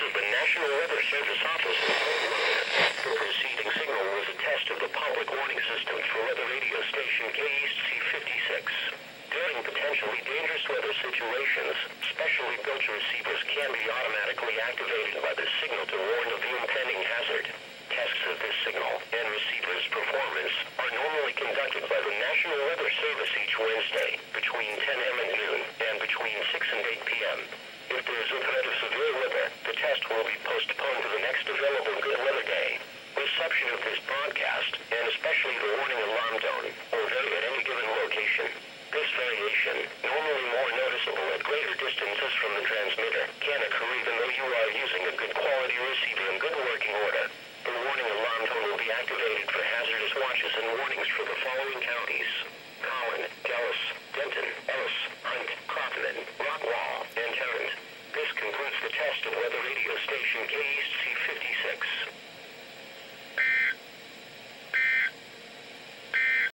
is the National Weather Service Office in Fort Worth. The preceding signal was a test of the public warning system for weather radio station KEAS 56. During potentially dangerous weather situations, specially built receivers can be automatically activated by the signal to warn of the impending hazard. Tests of this signal and receiver's performance are normally conducted by the National Weather Service each Wednesday between 10 a.m. and noon and between 6 and 8 p.m. If there is a threat of severe weather, the test will be postponed to the next available good weather day. Reception of this broadcast, and especially the warning alarm tone, will vary at any given location. This variation, normally more noticeable at greater distances from the transmitter, can occur even though you are using a good quality receiver in good working order. The warning alarm tone will be activated for hazardous watches and warnings for the following counties: Collin, Dallas, Denton, Ellis, Hunt, Kaufman, Rockwall, and Tarrant. This concludes the test of weather radio station KEAS 56.